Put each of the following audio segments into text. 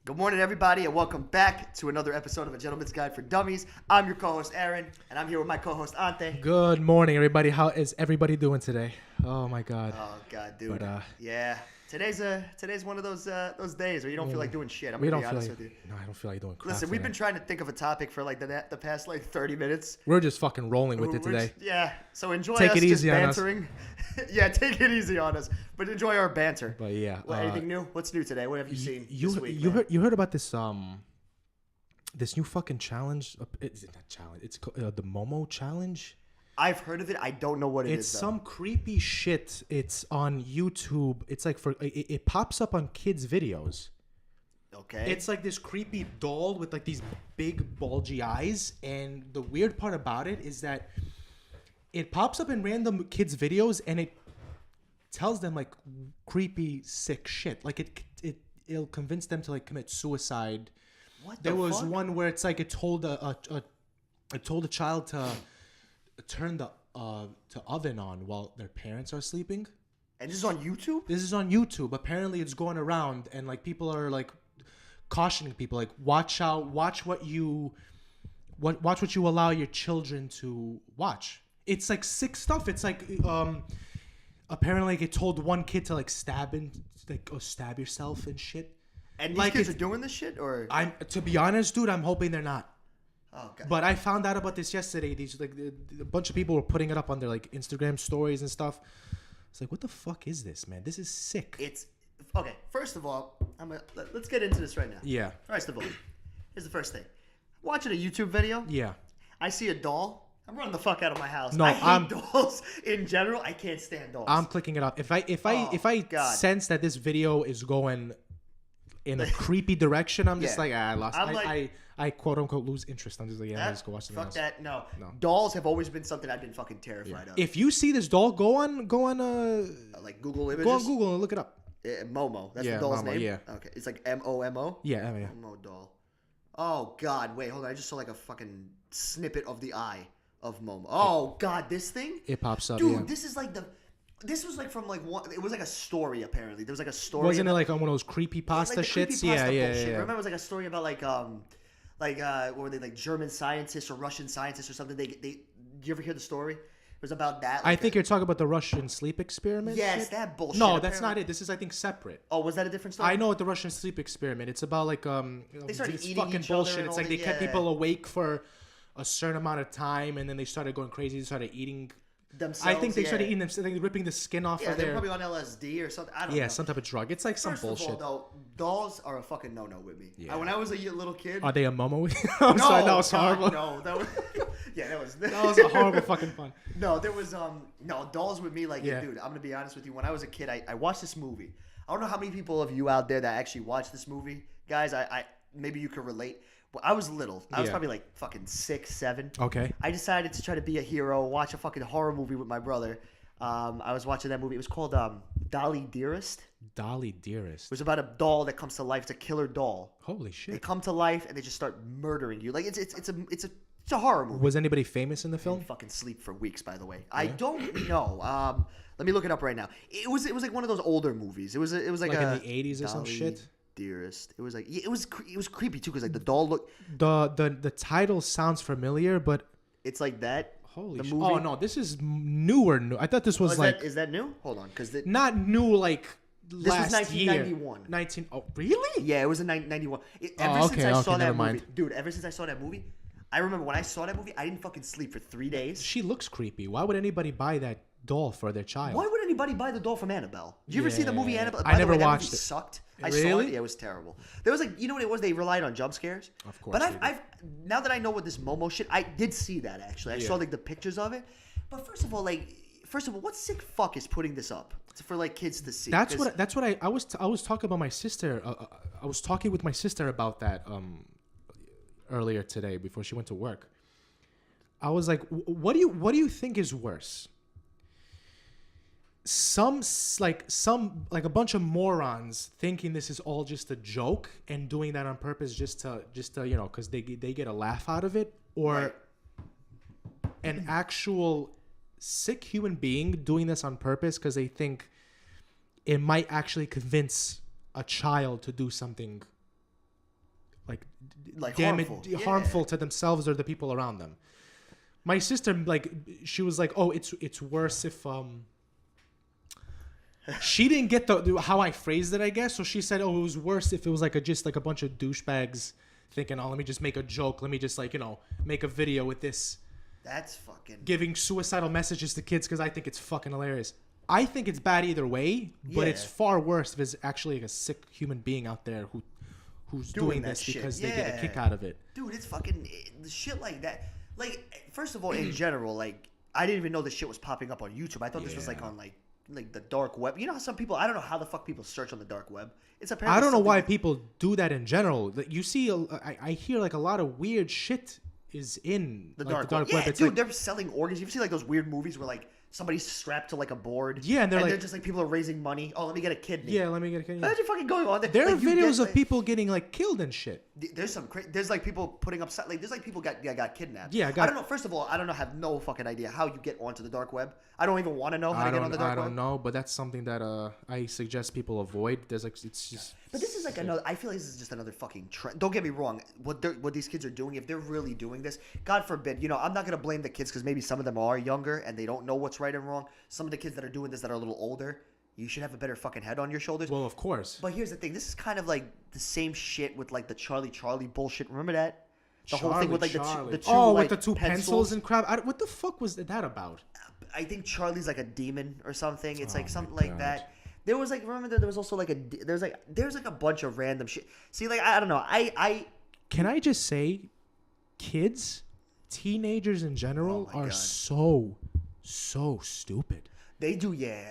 Good morning, everybody, and welcome back to another episode of A Gentleman's Guide for Dummies. I'm your co-host, Aaron, and I'm here with my co-host, Ante. Good morning, everybody. How is everybody doing today? Oh, my God. Oh, God, dude. But, yeah. Today's one of those days where you don't feel like doing shit. I'm we going don't to be feel honest like, with you. No, I don't feel like doing crap. Listen, we've been trying to think of a topic for like the past like 30 minutes. We're just fucking rolling with it today. Yeah, so enjoy Take us it easy just on us. bantering. Yeah, take it easy on us, but enjoy our banter. But yeah. Well, anything new? What's new today? What have you seen this week? You heard about this this new fucking challenge? Is it not challenge? It's called, the Momo challenge. I've heard of it. I don't know what it is. It's some creepy shit. It's on YouTube. It's like it pops up on kids' videos. Okay. It's like this creepy doll with like these big bulgy eyes, and the weird part about it is that it pops up in random kids' videos and it tells them like creepy, sick shit. Like it'll convince them to like commit suicide. What the There was fuck? one where it's like it told a child to turn the oven on while their parents are sleeping. And this is on YouTube? This is on YouTube. Apparently, it's going around, and like people are like cautioning people, like watch what you allow your children to watch. It's like sick stuff. It's like apparently like, it told one kid to like stab yourself and shit. And these Like kids are doing this shit, or? To be honest, dude, I'm hoping they're not. Oh, God. But I found out about this yesterday. These like a bunch of people were putting it up on their like Instagram stories and stuff. It's like, what the fuck is this, man? This is sick. It's okay. First of all, let's get into this right now. Yeah. First of all, here's the first thing. Watching a YouTube video, Yeah. I see a doll. I'm running the fuck out of my house. No, I hate dolls in general. I can't stand dolls. I'm clicking it up. If I God. sense that this video is going in a creepy direction, I'm just Yeah. like, I lost. I'm like- I quote unquote lose interest. I'm just like, yeah, I'll just go watch something fuck else. that. No. No. Dolls have always been something I've been fucking terrified of. If you see this doll, go on Like Google images. go on Google and look it up. Momo. That's Yeah, the doll's Momo, name. yeah. Okay. It's like Momo. Yeah, yeah. Momo doll. Oh God! Wait, hold on. I just saw like a fucking snippet of the eye of Momo. Oh God! This thing. It pops up. Dude, yeah. this is like This was like from like one. It was like a story apparently. There was like a story. Wasn't it like on one of those creepy pasta like the shits? creepypasta Yeah. bullshit. Remember, it was like a story about what were they, like German scientists or Russian scientists or something? Did you ever hear the story? It was about that. I think you're talking about the Russian sleep experiment. Yes, shit? that bullshit. No, that's apparently. not it. This is, I think, separate. Oh, was that a different story? I know what the Russian sleep experiment. It's about like They started this eating fucking each other bullshit. and It's all like they the- kept yeah. people awake for a certain amount of time, and then they started going crazy. They started eating. Themselves. I think they started yeah. eating them. I think ripping the skin off Yeah, of they're their. probably on LSD or something. I don't know. Yeah, some type of drug. It's like some First bullshit. of all, though, dolls are a fucking no-no with me. Yeah. When I was a little kid. Are they a Momo? I'm sorry, that was God, horrible. No, that was. Yeah, that was. That was a horrible fucking fun. No, there was no dolls with me. Like, Yeah. dude, I'm gonna be honest with you. When I was a kid, I watched this movie. I don't know how many people of you out there that actually watched this movie, guys. I maybe you could relate. But I was little. I was Yeah. probably like fucking 6, 7. Okay. I decided to try to be a hero, watch a fucking horror movie with my brother. I was watching that movie. It was called Dolly Dearest. Dolly Dearest. It was about a doll that comes to life. It's a killer doll. Holy They shit. come to life and they just start murdering you. Like it's a horror movie. Was anybody famous in the I film? didn't fucking sleep for weeks, by the way. I don't know. Let me look it up right now. It was like one of those older movies. It was like Like a in the 80s or some Dolly shit? Dearest. It was like it was creepy too because like the doll looked. The title sounds familiar, but It's like that. holy The shit. movie? Oh no, this is newer. New. I thought this was like is that new? Hold on, because not new like was last 1991. year. 19. Oh really? yeah, it was in 91. Ever Oh, since okay, I okay, saw that never movie, mind. dude. Ever since I saw that movie, I remember when I saw that movie, I didn't fucking sleep for 3 days. She looks creepy. Why would anybody buy that doll for their child? Why would anybody buy the doll from Annabelle? Did you ever see the movie Yeah. Annabelle? I By the never way, that watched movie it. Sucked. I saw Really? it. Yeah, it was terrible. There was like, you know what it was? They relied on jump scares. Of course But they did. I've now that I know what this Momo shit, I did see that actually. I saw like the pictures of it. But first of all, what sick fuck is putting this up for like kids to see? That's what I was talking about my sister. I was talking with my sister about that earlier today before she went to work. I was like, what do you think is worse? Some a bunch of morons thinking this is all just a joke and doing that on purpose just to because they get a laugh out of it, or Right. an actual sick human being doing this on purpose because they think it might actually convince a child to do something harmful to themselves or the people around them. My sister, like, she was like, "Oh, it's worse if She didn't get how I phrased it, I guess. So she said, "Oh, it was worse if it was like just a bunch of douchebags thinking, oh, let me just make a joke, let me just make a video with this." That's fucking giving suicidal messages to kids because I think it's fucking hilarious. I think it's bad either way, but it's far worse if it's actually like a sick human being out there who's doing this because they get a kick out of it. Dude, it's fucking the shit like that. Like, first of all, in general, like, I didn't even know this shit was popping up on YouTube. I thought this was like on like the dark web. You know how some people, I don't know how the fuck people search on the dark web. It's apparently I don't know why people do that in general. You see, I hear like a lot of weird shit is in the dark web. Yeah, it's dude, they're selling organs. You see like those weird movies where like somebody's strapped to like a board. Yeah, and they're just like people are raising money. Oh, let me get a kidney. Yeah, let me get a kidney. What's fucking going on there? There are videos of people getting like killed and shit. There's like people putting up like there's like people got kidnapped. Yeah, I don't know. First of all, I don't know. Have no fucking idea how you get onto the dark web. I don't even want to know how to get on the dark web. I don't know, but that's something that I suggest people avoid. There's like it's just. But this is like another. I feel like this is just another fucking trend. Don't get me wrong. What these kids are doing, if they're really doing this, God forbid. You know, I'm not gonna blame the kids because maybe some of them are younger and they don't know what's right and wrong. Some of the kids that are doing this that are a little older, you should have a better fucking head on your shoulders. Well, of course. But here's the thing. This is kind of like the same shit with like the Charlie bullshit. Remember that? The whole thing with like the two with the two pencils and crap. What the fuck was that about? I think Charlie's like a demon or something. It's like something like that. There was like, remember there was also like there's like a bunch of random shit. See, like, I don't know. Can I just say, kids, teenagers in general are so stupid. They do, yeah.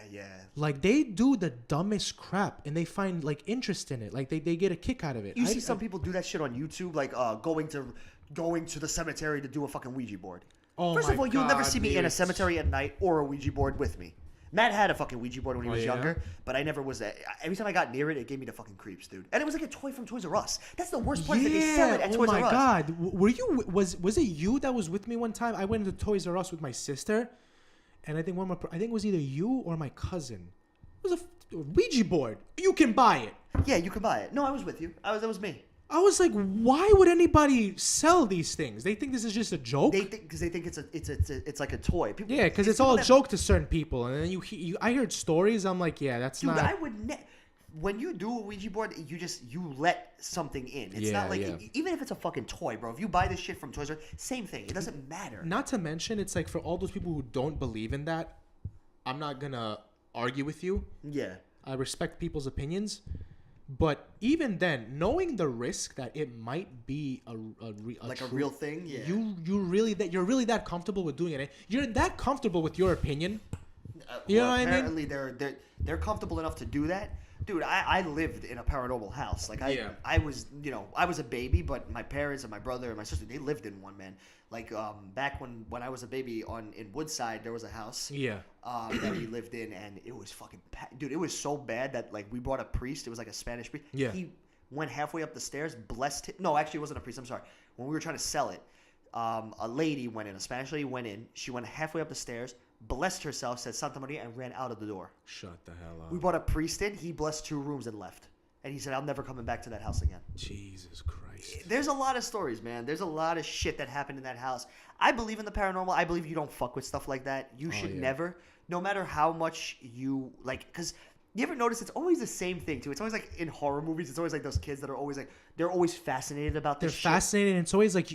Like, they do the dumbest crap, and they find, like, interest in it. Like, they get a kick out of it. You see some people do that shit on YouTube, like going to the cemetery to do a fucking Ouija board. Oh, First of all, you'll never see me in a cemetery at night or a Ouija board with me. Matt had a fucking Ouija board when he was younger, but I never was. Every time I got near it, it gave me the fucking creeps, dude. And it was like a toy from Toys R Us. That's the worst part. That they sell it at Toys R Us. Oh my god, were you? Was it you that was with me one time? I went into Toys R Us with my sister, and I think it was either you or my cousin. It was a Ouija board. You can buy it. Yeah, you can buy it. No, I was with you. That was me. I was like, why would anybody sell these things? They think this is just a joke. They think it's like a toy. Because it's all a joke to certain people, and then I heard stories. I'm like, yeah, that's dude, not. I would when you do a Ouija board, you let something in. It's not like even if it's a fucking toy, bro. If you buy this shit from Toys R Us, same thing. It doesn't matter. Not to mention, it's like for all those people who don't believe in that, I'm not gonna argue with you. Yeah, I respect people's opinions. But even then, knowing the risk that it might be a real thing, yeah. You're really that comfortable with doing it. You're that comfortable with your opinion. You know what I mean? Apparently, they're comfortable enough to do that. Dude, I lived in a paranormal house. Like I was a baby, but my parents and my brother and my sister, they lived in one, man. Like back when I was a baby in Woodside, there was a house. Yeah. That we lived in, and it was fucking dude. It was so bad that like we brought a priest. It was like a Spanish priest. Yeah. He went halfway up the stairs, blessed it. No, actually, it wasn't a priest. I'm sorry. When we were trying to sell it, a lady went in. A Spanish lady went in. She went halfway up the stairs, blessed herself, said Santa Maria, and ran out of the door. Shut the hell up. We brought a priest in. He blessed 2 rooms and left. And he said, I'm never coming back to that house again. Jesus Christ. There's a lot of stories, man. There's a lot of shit that happened in that house. I believe in the paranormal. I believe you don't fuck with stuff like that. You should never, no matter how much you, like, because you ever notice it's always the same thing, too. It's always like in horror movies, it's always like those kids that are always like, they're always fascinated about this shit. They're fascinated, and it's always like,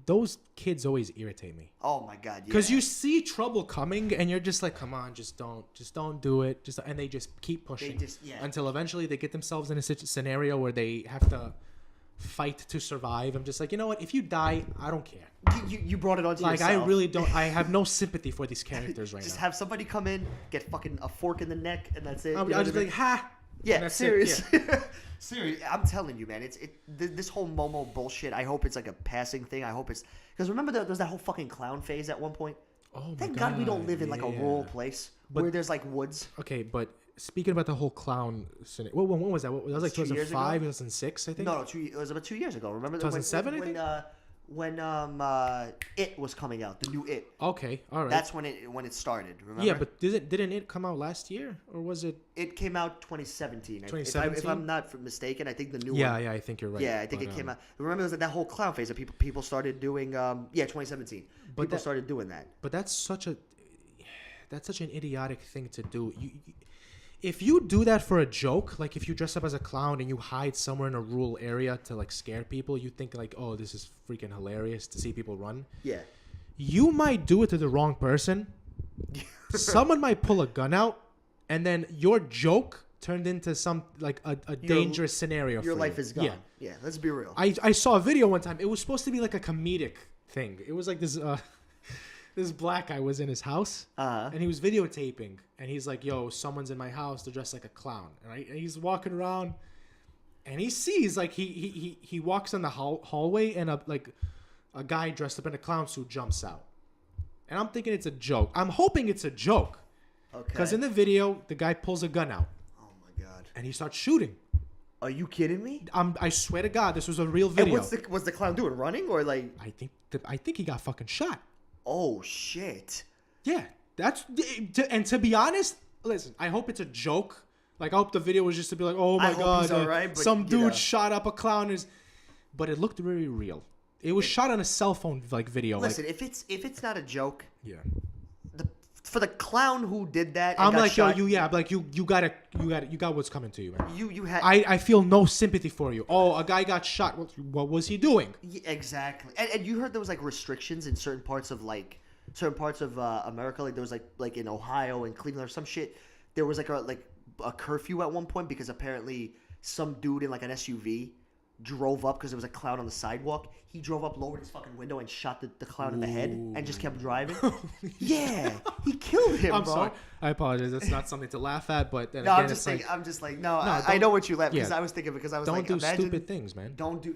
those kids always irritate me. Oh, my God, yeah. Because you see trouble coming, and you're just like, come on, just don't do it. And they just keep pushing until eventually they get themselves in a scenario where they have to fight to survive. I'm just like, you know what? If you die, I don't care. You brought it onto yourself. Like, I really don't. I have no sympathy for these characters right now. Just have somebody come in, get fucking a fork in the neck, and that's it. I'll just be like, ha. Yeah, serious. Yeah. Serious. I'm telling you, man. This whole Momo bullshit. I hope it's like a passing thing. I hope it's because remember there was that whole fucking clown phase at one point. Oh, thank God we don't live in like a rural place where there's like woods. Okay, but speaking about the whole clown scenario, when was that? That was like 2005, 2006, I think. No, it was about 2 years ago. Remember 2007? when It was coming out, the new It. Okay, all right. That's when it started. Remember? Yeah, but didn't it come out last year, or was it? It came out 2017. 2017? If I'm not mistaken, I think the new one. Yeah, I think you're right. Yeah, I think it came out. Remember, there was that whole clown phase that people started doing. 2017. People started doing that. But that's such an idiotic thing to do. If you do that for a joke, like if you dress up as a clown and you hide somewhere in a rural area to like scare people, you think like, oh, this is freaking hilarious to see people run. Yeah. You might do it to the wrong person. Someone might pull a gun out, and then your joke turned into some like a dangerous scenario. Your for life you. is gone. Yeah. Let's be real. I saw a video one time. It was supposed to be like a comedic thing. It was like this. This black guy was in his house, and he was videotaping, and he's like, yo, someone's in my house, they're dressed like a clown, right? And he's walking around, and he sees, like, he walks in the hallway, and a guy dressed up in a clown suit jumps out. And I'm thinking it's a joke. I'm hoping it's a joke. Okay. Because in the video, the guy pulls a gun out. Oh, my God. And he starts shooting. Are you kidding me? I swear to God, this was a real video. And what's the clown doing, running, or like? I think he got fucking shot. Oh, shit. Yeah, and to be honest, listen, I hope it's a joke. Like, I hope the video was just to be like, oh my God, he's all right, some dude shot up a clown. But it looked very real. It was shot on a cell phone like video. Listen, if it's not a joke, yeah. For the clown who did that, I'm like, shot, yo, I'm like, you got what's coming to you, man. You had. I feel no sympathy for you. Oh, a guy got shot. What was he doing? Yeah, exactly. And you heard there was like restrictions in certain parts of America. Like there was like in Ohio and Cleveland or some shit. There was like a curfew at one point because apparently some dude in like an SUV drove up because there was a clown on the sidewalk. He drove up, lowered his fucking window, and shot the clown in the head, and just kept driving. Yeah, he killed him. I'm bro. sorry. I apologize. That's not something to laugh at, but then no, again, I'm just thinking. I know what you laugh because I was thinking because I was like, don't do stupid things, man. Don't do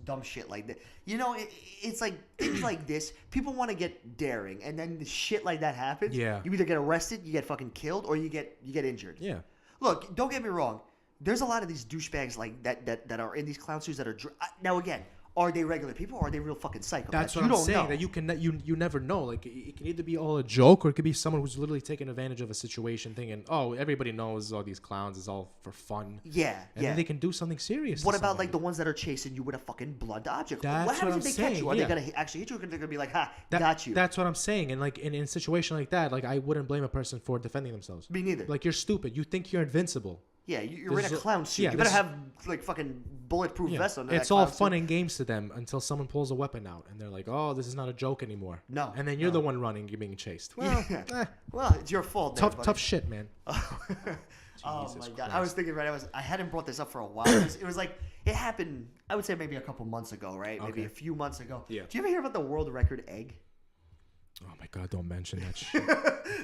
dumb shit like that. You know, it's like things like this. People want to get daring, and then the shit like that happens. Yeah, you either get arrested, you get fucking killed, or you get injured. Yeah. Look, don't get me wrong. There's a lot of these douchebags like that are in these clown suits that are now again. Are they regular people or are they real fucking psychopaths? That's what I'm saying. That you never know. Like it can either be all a joke or it could be someone who's literally taking advantage of a situation, thinking, "Oh, everybody knows all these clowns is all for fun." Yeah, and then they can do something serious. What about like the ones that are chasing you with a fucking blunt object? That's what happens what if I'm they catch you? Are saying. they gonna actually hit you? Or they're gonna be like, "Ha, got you." That's what I'm saying. And like in a situation like that, like I wouldn't blame a person for defending themselves. Me neither. Like you're stupid. You think you're invincible. Yeah, you're in a clown suit. You better have like fucking bulletproof vest on. It's all fun and games to them until someone pulls a weapon out and they're like, "Oh, this is not a joke anymore." No. And then you're the one running, you're being chased. Well, well, it's your fault. Tough shit, man. Oh my God! I was thinking I hadn't brought this up for a while. It was like it happened. I would say maybe a couple months ago, right? Maybe a few months ago. Yeah. Do you ever hear about the world record egg? Oh my God! Don't mention that shit.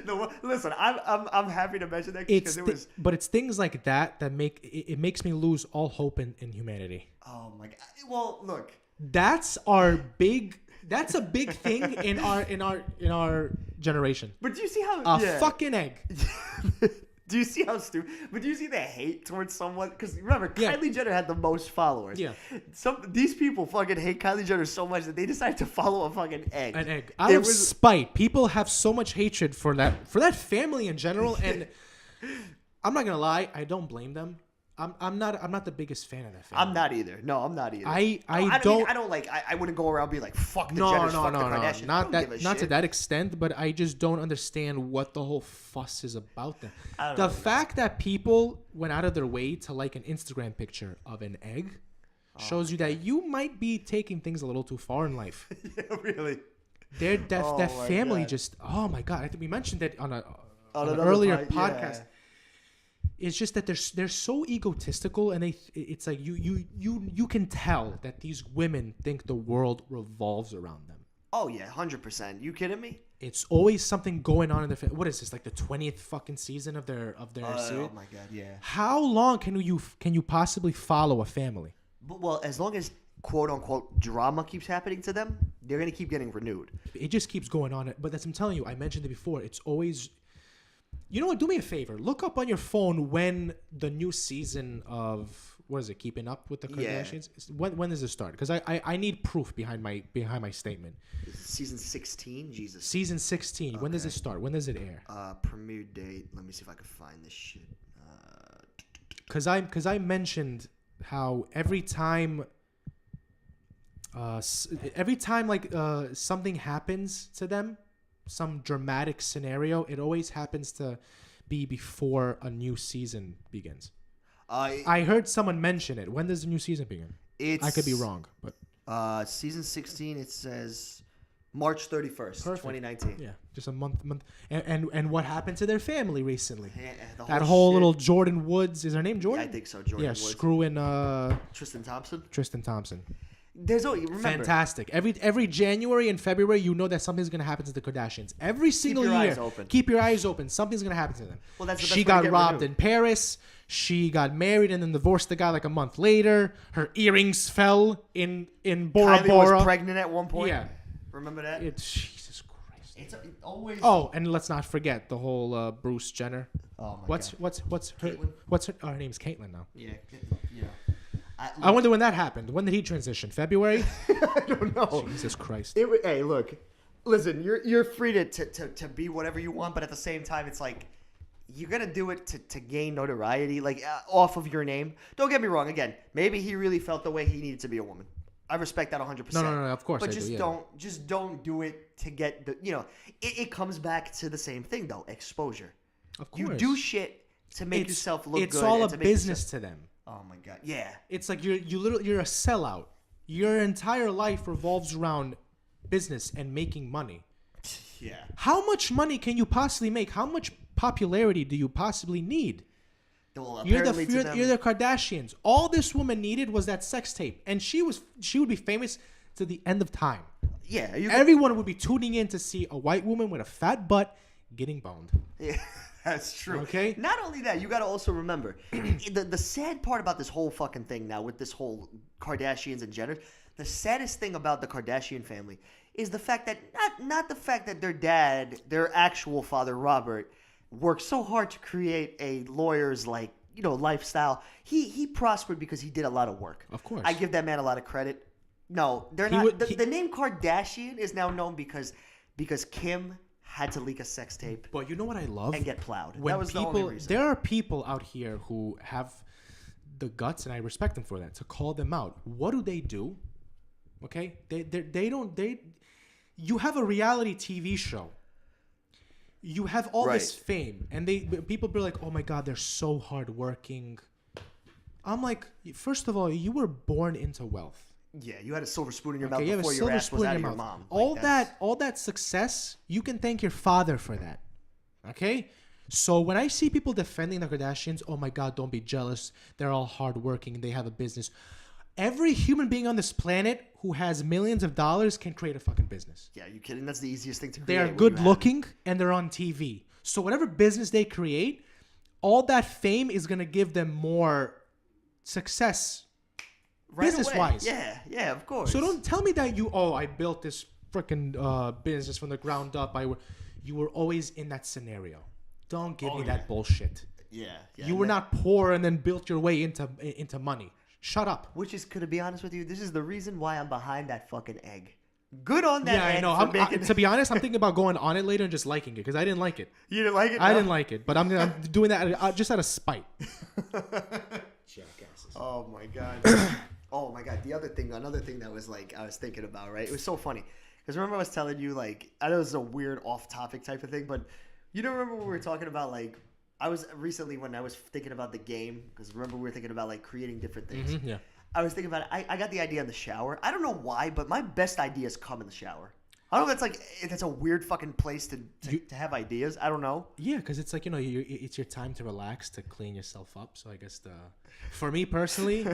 No, listen. I'm happy to mention that because it was. But it's things like that make it makes me lose all hope in humanity. Oh my God! Well, look. That's a big thing in our generation. But do you see how fucking egg? Do you see how stupid? But do you see the hate towards someone? Because remember, Kylie Jenner had the most followers. Yeah. These people fucking hate Kylie Jenner so much that they decide to follow a fucking egg. An egg. Out of spite. People have so much hatred for that family in general, and I'm not gonna lie, I don't blame them. I'm not the biggest fan of that family. I'm not either. No, I'm not either. I wouldn't go around and be like, fuck the Jenners, fuck the Kardashians. Not to that extent, but I just don't understand what the whole fuss is about them. The fact that people went out of their way to like an Instagram picture of an egg shows you that you might be taking things a little too far in life. Yeah, really. That family just, oh my God. I think we mentioned that on an earlier podcast. Yeah. It's just that they're so egotistical, and it's like you can tell that these women think the world revolves around them. Oh yeah, 100%. You kidding me? It's always something going on in their. What is this, like the 20th fucking season of their series? Oh my God, yeah. How long can you possibly follow a family? Well, as long as quote unquote drama keeps happening to them, they're gonna keep getting renewed. It just keeps going on. But I'm telling you, I mentioned it before. It's always. You know what? Do me a favor. Look up on your phone when the new season of what is it? Keeping Up with the Yeah. Kardashians. When does it start? Because I need proof behind my statement. Season 16. Jesus. Season 16. When does it start? When does it air? Premiere date. Let me see if I can find this shit. Because I mentioned how every time like something happens to them, some dramatic scenario, it always happens to be before a new season begins. I heard someone mention it. When does the new season begin? I could be wrong, but season 16. It says March 31st, 2019. Yeah, just a month. And what happened to their family recently? Yeah, that whole little Jordan Woods. Is her name Jordan? Yeah, I think so. Jordan Woods. Screwing Tristan Thompson. There's always remember. Fantastic. Every January and February, you know that something's gonna happen to the Kardashians. Every single year. Eyes open. Keep your eyes open. Something's gonna happen to them. Well, that's the best she way to got get robbed renewed. in Paris. She got married and then divorced the guy like a month later. Her earrings fell in Bora Kylie Bora. was pregnant at one point. Yeah. Remember that? Jesus Christ. It's always. Oh, and let's not forget the whole Bruce Jenner. Oh my What's God. what's her? Caitlyn? What's her? Oh, her name's Caitlyn now. Yeah. I wonder when that happened. When did he transition? February? I don't know. Jesus Christ. Hey, look. Listen, you're free to be whatever you want, but at the same time, it's like you're gonna do it to gain notoriety, like off of your name. Don't get me wrong. Again, maybe he really felt the way he needed to be a woman. I respect that 100%. No, of course. But I just do, yeah. don't do it to get the. It comes back to the same thing though. Exposure. Of course. You do shit to make yourself look good. It's all and a to make business to them. Oh my God. Yeah. It's like you're a sellout. Your entire life revolves around business and making money. Yeah. How much money can you possibly make? How much popularity do you possibly need? Well, You're apparently to them- the Kardashians. All this woman needed was that sex tape, and she would be famous to the end of time. Yeah. Everyone would be tuning in to see a white woman with a fat butt getting boned. Yeah. That's true. Okay. Not only that, you got to also remember the sad part about this whole fucking thing now with this whole Kardashians and Jenner. The saddest thing about the Kardashian family is the fact that not the fact that their dad, their actual father Robert, worked so hard to create a lawyer's lifestyle. He prospered because he did a lot of work. Of course. I give that man a lot of credit. No, they're not. The name Kardashian is now known because Kim had to leak a sex tape. But you know what I love? And get plowed. When that was the only reason. There are people out here who have the guts, and I respect them for that, to call them out. What do? Okay? You have a reality TV show. You have all this fame, and people be like, oh my God, they're so hardworking. I'm like, first of all, you were born into wealth. Yeah, you had a silver spoon in your mouth You have before a your silver ass was spoon out in of your your mouth. mom. All that success, you can thank your father for that. Okay? So when I see people defending the Kardashians, oh my God, don't be jealous. They're all hardworking. They have a business. Every human being on this planet who has millions of dollars can create a fucking business. Yeah, you kidding? That's the easiest thing to create. They are good looking and they're on TV. So whatever business they create, all that fame is going to give them more success. Right business-wise. Yeah, of course. So don't tell me that I built this freaking business from the ground up. You were always in that scenario. Don't give me that bullshit. Yeah. You were not poor and then built your way into money. Shut up. Which is, to be honest with you, this is the reason why I'm behind that fucking egg. Good on that egg. Yeah, I know. To be honest, I'm thinking about going on it later and just liking it because I didn't like it. You didn't like it? I didn't like it, but I'm doing that just out of spite. Jackasses. Oh my God. Oh my God. Another thing that was I was thinking about, right? It was so funny. Because remember I was telling you, I know it was a weird off-topic type of thing, but you don't remember when we were talking about, I was recently when I was thinking about the game, because remember we were thinking about, creating different things. Mm-hmm, yeah. I was thinking about it. I got the idea in the shower. I don't know why, but my best ideas come in the shower. I don't know if that's a weird fucking place to have ideas. I don't know. Yeah, because it's it's your time to relax, to clean yourself up. So I guess for me personally,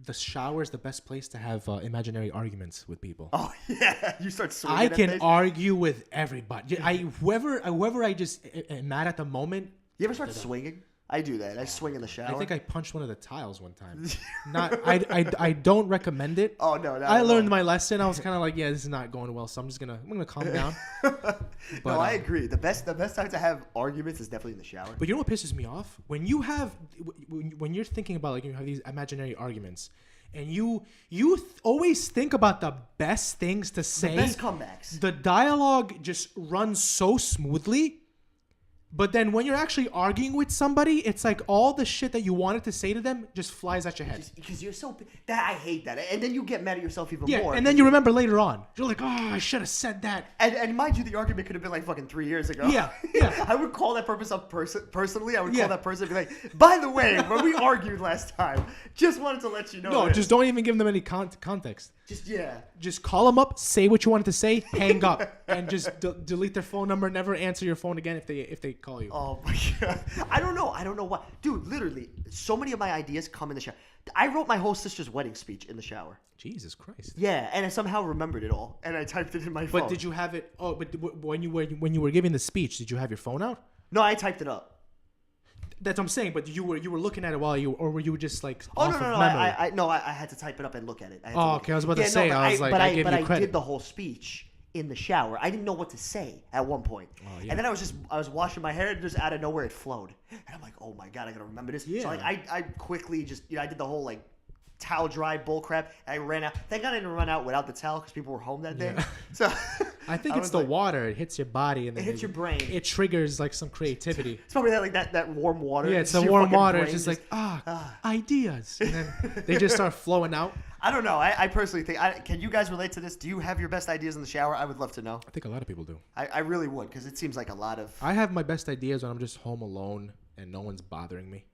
the shower is the best place to have imaginary arguments with people. Oh yeah, you start swinging. I can argue with everybody. Whoever I just am mad at the moment. You ever start swinging? I do that. I swing in the shower. I think I punched one of the tiles one time. I don't recommend it. Oh no! I learned my lesson. I was kind of like, yeah, this is not going well, so I'm gonna calm down. But, no, I agree. The best time to have arguments is definitely in the shower. But you know what pisses me off? When you're thinking about like you have these imaginary arguments, and you always think about the best things to say. The best comebacks. The dialogue just runs so smoothly. But then when you're actually arguing with somebody, it's like all the shit that you wanted to say to them just flies at your head. Because you're so... I hate that. And then you get mad at yourself even more. Yeah, and then you remember later on. You're like, oh, I should have said that. And mind you, the argument could have been like fucking 3 years ago. Yeah. I would call that person up personally. I would call that person and be like, by the way, when we argued last time, just wanted to let you know. No, just don't even give them any context. Just call them up, say what you wanted to say, hang up, and just delete their phone number. Never answer your phone again if they call you. Oh my god! I don't know why, dude. Literally, so many of my ideas come in the shower. I wrote my whole sister's wedding speech in the shower. Jesus Christ! Yeah, and I somehow remembered it all, and I typed it in my phone. But did you have it? Oh, but when you were giving the speech, did you have your phone out? No, I typed it up. That's what I'm saying. But you were looking at it while or were you just like no, memory? I had to type it up and look at it. Okay. I was about to say. No, I was like, I gave you credit. I did the whole speech in the shower. I didn't know what to say at one point. Oh, yeah. And then I was washing my hair and just out of nowhere it flowed. And I'm like, oh my god, I gotta remember this. Yeah. So like I quickly just I did the whole like towel dry bull crap. And I ran out. Thank God I didn't run out without the towel because people were home that day. Yeah. So I think it's the water. It hits your body and then it hits your brain. It triggers like some creativity. It's probably that warm water. Yeah, it's the warm water. It's just like ideas, and then they just start flowing out. I don't know. I personally think. Can you guys relate to this? Do you have your best ideas in the shower? I would love to know. I think a lot of people do. I really would because it seems like a lot of. I have my best ideas when I'm just home alone and no one's bothering me.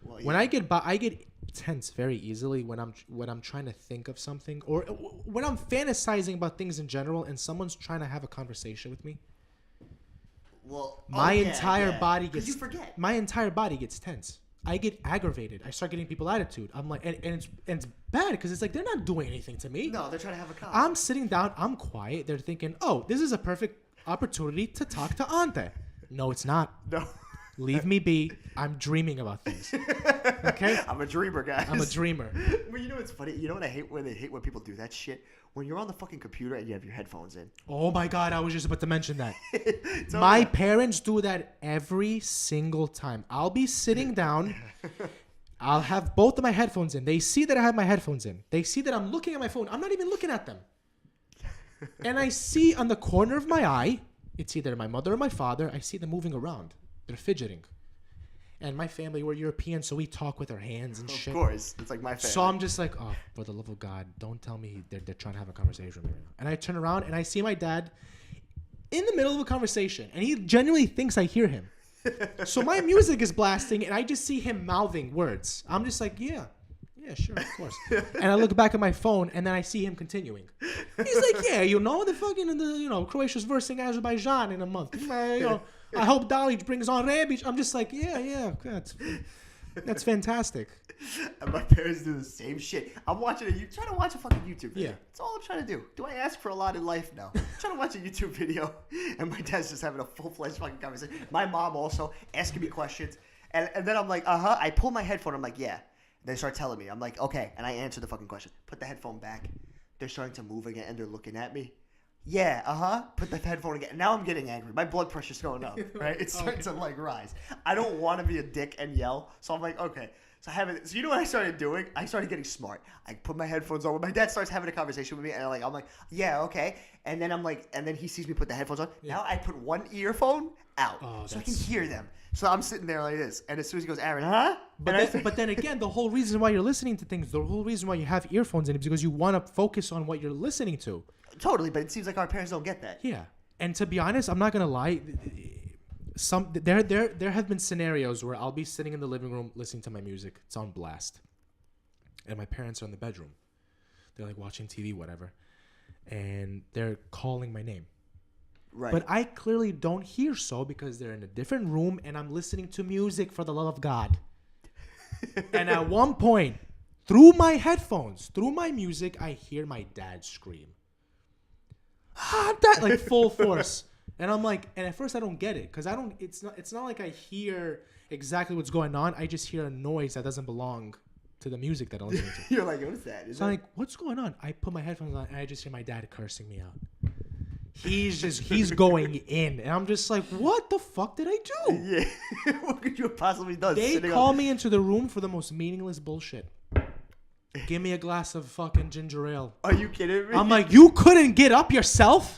Well, yeah. When I get tense very easily when I'm trying to think of something or when I'm fantasizing about things in general and someone's trying to have a conversation with me. Well, my entire body gets. You forget. My entire body gets tense. I get aggravated. I start getting people attitude. I'm like, and it's bad because it's like they're not doing anything to me. No, they're trying to have a conversation. I'm sitting down. I'm quiet. They're thinking, oh, this is a perfect opportunity to talk to Ante. No, it's not. No. Leave me be. I'm dreaming about things. Okay? I'm a dreamer, guys. I'm a dreamer. Well, you know what's funny? You know what I hate when people do that shit? When you're on the fucking computer and you have your headphones in. Oh my god, I was just about to mention that. My parents do that every single time. I'll be sitting down. I'll have both of my headphones in. They see that I have my headphones in. They see that I'm looking at my phone. I'm not even looking at them. And I see on the corner of my eye, it's either my mother or my father, I see them moving around. They're fidgeting. And my family, we're European, so we talk with our hands and shit. Of course. It's like my family. So I'm just like, oh, for the love of God, don't tell me they're trying to have a conversation with me right now. And I turn around and I see my dad in the middle of a conversation. And he genuinely thinks I hear him. So my music is blasting and I just see him mouthing words. I'm just like, yeah, sure, of course. And I look back at my phone and then I see him continuing. He's like, yeah, the fucking, Croatia's versing Azerbaijan in a month. I hope Dalic brings on Rebic. I'm just like, yeah, that's fantastic. And my parents do the same shit. I'm trying to watch a fucking YouTube video. Yeah. That's all I'm trying to do. Do I ask for a lot in life? No. I'm trying to watch a YouTube video, and my dad's just having a full-fledged fucking conversation. My mom also asking me questions, and then I'm like, I pull my headphone. I'm like, yeah. They start telling me. I'm like, okay, and I answer the fucking question. Put the headphone back. They're starting to move again, and they're looking at me. Yeah, Put the headphone again. Now I'm getting angry. My blood pressure's going up, right? It's starting to rise. I don't want to be a dick and yell, so I'm like, okay. So so you know what I started doing? I started getting smart. I put my headphones on. My dad starts having a conversation with me, and I'm like, yeah, okay. And then then he sees me put the headphones on. Yeah. Now I put one earphone out, so I can hear them. So I'm sitting there like this, and as soon as he goes, Aaron, huh? But then again, the whole reason why you're listening to things, the whole reason why you have earphones in is because you want to focus on what you're listening to. Totally, but it seems like our parents don't get that. Yeah, and to be honest, I'm not gonna lie. There have been scenarios where I'll be sitting in the living room listening to my music. It's on blast, and my parents are in the bedroom. They're like watching TV, whatever, and they're calling my name. Right. But I clearly don't hear so because they're in a different room and I'm listening to music for the love of God. And at one point, through my headphones, through my music, I hear my dad scream. Dad, like full force. And I'm like, and at first I don't get it because it's not like I hear exactly what's going on. I just hear a noise that doesn't belong to the music that I'm listening to. You're like, what's that? So I'm like, what's going on? I put my headphones on and I just hear my dad cursing me out. He's going in. And I'm just like, what the fuck did I do? Yeah. What could you have possibly done? They call me into the room for the most meaningless bullshit. Give me a glass of fucking ginger ale. Are you kidding me? I'm like, you couldn't get up yourself?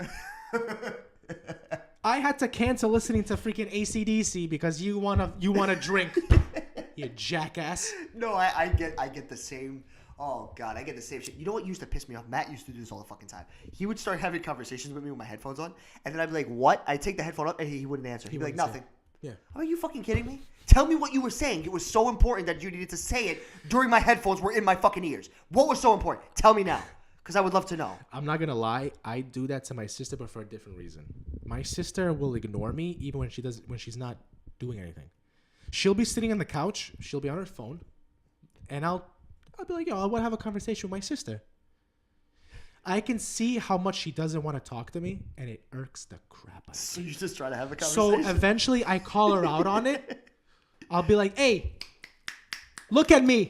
I had to cancel listening to freaking AC/DC because you wanna drink. You jackass. No, I get the same. Oh God, I get the same shit. You know what used to piss me off? Matt used to do this all the fucking time. He would start having conversations with me with my headphones on, and then I'd be like, "What?" I'd take the headphone up, and he wouldn't answer. He'd be like, "Nothing." Yeah. Are you fucking kidding me? Tell me what you were saying. It was so important that you needed to say it during my headphones were in my fucking ears. What was so important? Tell me now, because I would love to know. I'm not gonna lie. I do that to my sister, but for a different reason. My sister will ignore me even when she's not doing anything. She'll be sitting on the couch. She'll be on her phone, and I'll be like, yo, I want to have a conversation with my sister. I can see how much she doesn't want to talk to me, and it irks the crap out of me. So you just try to have a conversation? So eventually I call her out on it. I'll be like, hey, look at me.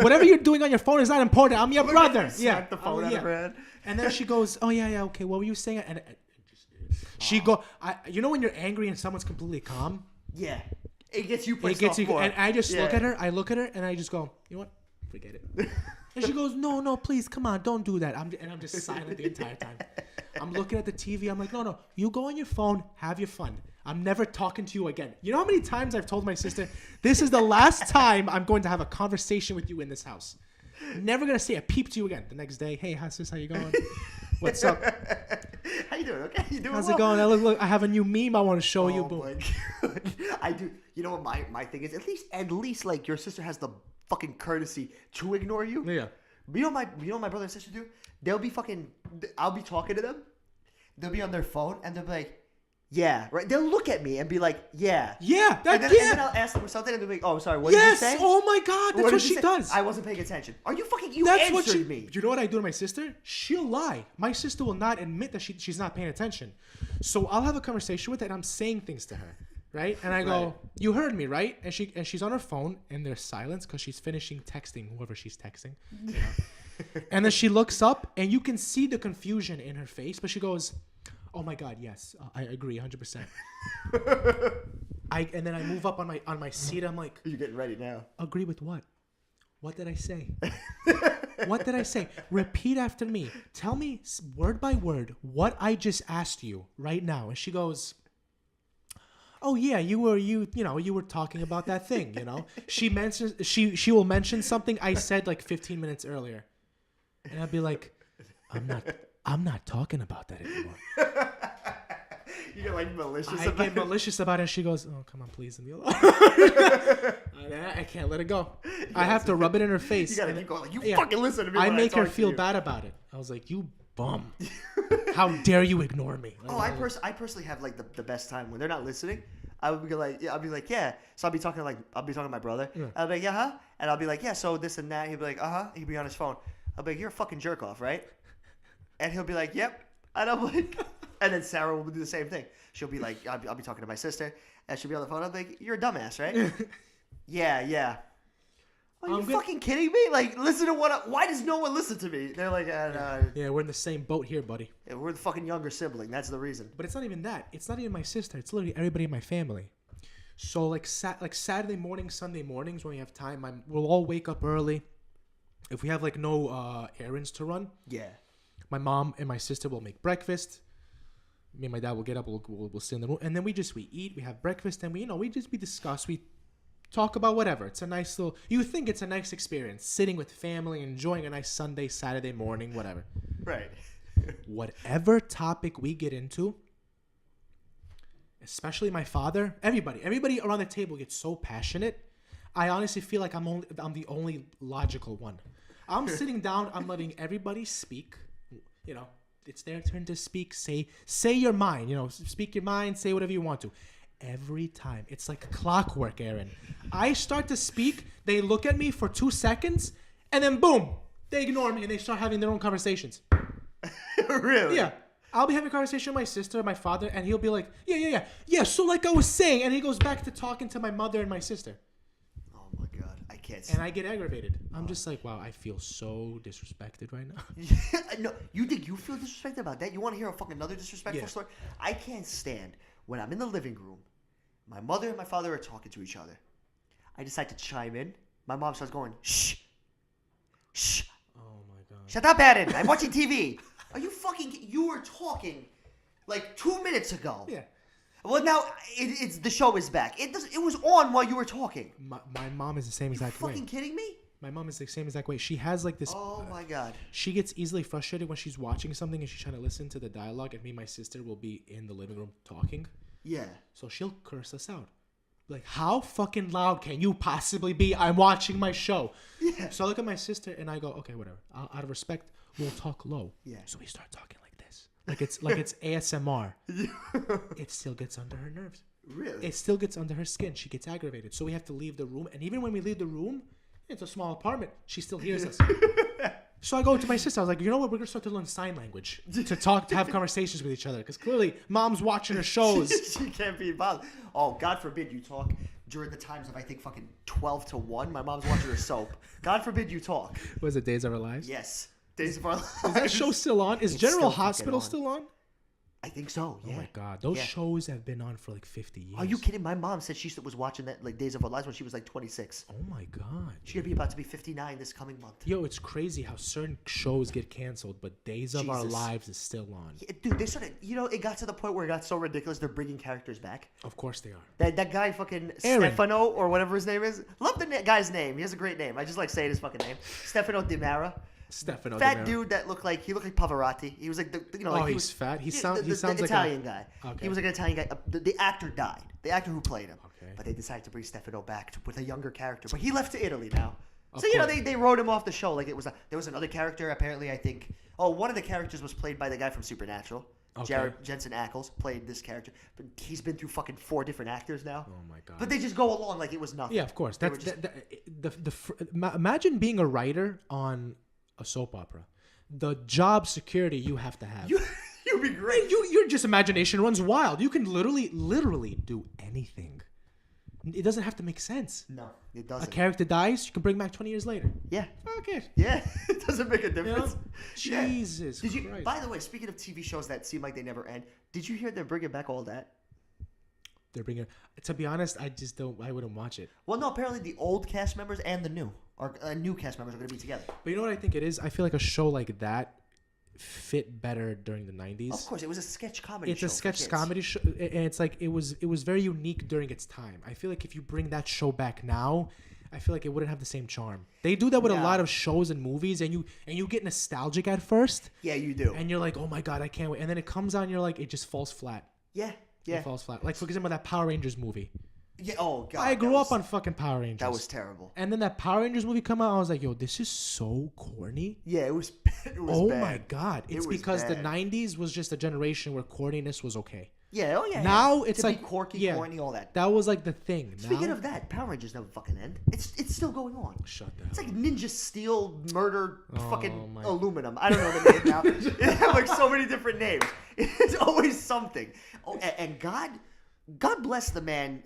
Whatever you're doing on your phone is not important. I'm your brother. Smack the phone out of her head. And then she goes, oh, yeah, okay. What were you saying? And she go, you know when you're angry and someone's completely calm? Yeah. It gets you pissed off more. And I just look at her. I look at her, and I just go, you know what? Forget it. And she goes, no, please, come on, don't do that. I'm just silent the entire time. I'm looking at the TV. I'm like, no, you go on your phone, have your fun. I'm never talking to you again. You know how many times I've told my sister, this is the last time I'm going to have a conversation with you in this house. Never going to say a peep to you again. The next day, hey, sis, how you going? What's up? How you doing? Okay, you doing How's well? it going? Look, I have a new meme I want to show you. Oh, my God. I do. You know what my thing is? At least, like, your sister has the fucking courtesy to ignore you. Yeah. You know what my brother and sister do? They'll be I'll be talking to them. They'll be on their phone and they'll be like, yeah, right? They'll look at me and be like, yeah. Yeah, and then I'll ask them something and they'll be like, oh, sorry, what did you say? Yes, oh my God, that's what she does. I wasn't paying attention. Are you fucking, you That's answered me. You know what I do to my sister? She'll lie. My sister will not admit that she's not paying attention. So I'll have a conversation with her and I'm saying things to her, right? And I go, right. You heard me, right? And she's on her phone and there's silence because she's finishing texting whoever she's texting. You know? And then she looks up and you can see the confusion in her face, but she goes, oh my God, yes, I agree 100%. And then I move up on my seat. I'm like, you're getting ready now. Agree with what? What did I say? What did I say? Repeat after me. Tell me word by word what I just asked you right now. And she goes, oh yeah, you were talking about that thing, you know. She will mention something I said like 15 minutes earlier. And I'd be like, I'm not talking about that anymore. You get like malicious about it. I get malicious about it. And she goes, oh, come on, please leave me alone. I can't let it go. I have to rub it in her face. You gotta keep going. Like, you fucking listen to me. I make her feel bad about it. I was like, you bum. How dare you ignore me? Oh, I personally have like the best time when they're not listening. I'll be like, yeah. So I'll be talking to my brother. Yeah. I'll be like, yeah, huh? And I'll be like, yeah, so this and that. He'll be like, uh-huh. He'll be on his phone. I'll be like, you're a fucking jerk off, right? And he'll be like, yep. And I'm like, and then Sarah will do the same thing. She'll be like, I'll be talking to my sister, and she'll be on the phone. I'll be like, you're a dumbass, right? Yeah. Are you fucking kidding me? Like, listen to why does no one listen to me? They're like, yeah, we're in the same boat here, buddy. Yeah, we're the fucking younger sibling. That's the reason. But it's not even that. It's not even my sister. It's literally everybody in my family. So like Saturday mornings, Sunday mornings when we have time, we'll all wake up early. If we have like no errands to run, yeah, my mom and my sister will make breakfast. Me and my dad will get up. We'll sit in the room, and then we eat. We have breakfast, and we discuss. We talk about whatever. It's a nice little. You think it's a nice experience, sitting with family, enjoying a nice Saturday morning, whatever. Right. Whatever topic we get into, especially my father, everybody around the table gets so passionate. I honestly feel like I'm the only logical one. I'm sitting down. I'm letting everybody speak. You know, it's their turn to speak. Say your mind. You know, speak your mind. Say whatever you want to. Every time, it's like clockwork, Aaron. I start to speak. They look at me for 2 seconds, and then boom, they ignore me and they start having their own conversations. Really? Yeah. I'll be having a conversation with my sister, my father, and he'll be like, yeah. So like I was saying, and he goes back to talking to my mother and my sister. Oh my god, I can't. And I get aggravated. I'm just like, wow, I feel so disrespected right now. No, you think you feel disrespected about that? You want to hear a fucking another disrespectful story? I can't stand when I'm in the living room, my mother and my father are talking to each other. I decide to chime in. My mom starts going, shh. Oh my god. Shut up, Adam. I'm watching TV. Are you fucking... You were talking like 2 minutes ago. Yeah. Well, now it's the show is back. It was on while you were talking. My mom is the same exact way. Fucking kidding me? My mom is the same exact way. She has like this... Oh my god. She gets easily frustrated when she's watching something and she's trying to listen to the dialogue, and me and my sister will be in the living room talking. Yeah. So she'll curse us out. Like, how fucking loud can you possibly be? I'm watching my show. Yeah. So I look at my sister and I go, okay, whatever. Out of respect, we'll talk low. Yeah. So we start talking like this. Like it's ASMR. It still gets under her nerves. Really? It still gets under her skin. She gets aggravated. So we have to leave the room. And even when we leave the room, it's a small apartment. She still hears us. So I go to my sister. I was like, you know what? We're going to start to learn sign language to have conversations with each other. Because clearly, mom's watching her shows. She can't be bothered. Oh, God forbid you talk during the times of, I think, fucking 12 to 1. My mom's watching her soap. God forbid you talk. Was it Days of Our Lives? Yes. Days of Our Lives. Is that show still on? Is It's General still Hospital fucking still on? I think so, yeah. Oh my god, those shows have been on for like 50 years. Are you kidding? My mom said she was watching that like Days of Our Lives when she was like 26. Oh my god. She's gonna be about to be 59 this coming month. Yo, it's crazy how certain shows get canceled, but Days of Our Jesus. Lives is still on. Yeah, dude, they started. It got to the point where it got so ridiculous. They're bringing characters back. Of course they are. That guy, fucking Aaron. Stefano or whatever his name is. Love the guy's name. He has a great name. I just like saying his fucking name. Stefano Di Mera. Stefano Fat Di Mera. dude that looked like Pavarotti. He was like like he's fat. He the sounds like Italian guy. Okay. He was like an Italian guy. The actor died. The actor who played him. Okay. But they decided to bring Stefano back with a younger character. But he left to Italy now. Of So course. they wrote him off the show like it was. There was another character apparently. I think. Oh, one of the characters was played by the guy from Supernatural. Okay. Jared Jensen Ackles played this character, but he's been through fucking 4 different actors now. Oh my god. But they just go along like it was nothing. Yeah, of course. They That's were imagine being a writer on a soap opera. The job security you have to have. You'd be great. Your just imagination runs wild. You can literally do anything. It doesn't have to make sense. No, it A doesn't. character dies, you can bring back 20 years later. Yeah. Fuck it. Yeah, it doesn't make a You know? difference. Yeah. Jesus Did you? Christ. By the way, speaking of TV shows that seem like they never end, did you hear they're bringing back all that? They're bringing. To be honest, I wouldn't watch it. Well, no. Apparently, the old cast members and the new cast members are going to be together. But you know what I think it is? I feel like a show like that fit better during the 90s. Of course, it was a sketch comedy. It's show a for sketch kids. comedy show, and it's like it was very unique during its time. I feel like if you bring that show back now, I feel like it wouldn't have the same charm. They do that with a Yeah. lot of shows and movies, and you get nostalgic at first, Yeah, you do. and you're like, oh my god, I can't wait, and then it comes on, you're like, it just falls flat. Yeah, yeah, It falls flat. Like for example, that Power Rangers movie. yeah. Oh god, I grew up on fucking Power Rangers. That was terrible. And then that Power Rangers movie come out, I was like, yo, this is so corny. Yeah, it was. It was Oh bad. my god. It's was because the bad. 90s was just a generation where corniness was okay. Yeah. Oh yeah. Now yeah. it's to like be quirky, yeah, corny, all that. That was like the thing. Speaking Now, of that, Power Rangers never fucking end. It's still going on. shut the It's hell like Ninja Steel, Murder, fucking my- Aluminum. I don't know the name now. They have like so many different names. It's always something. Oh, and God bless the man,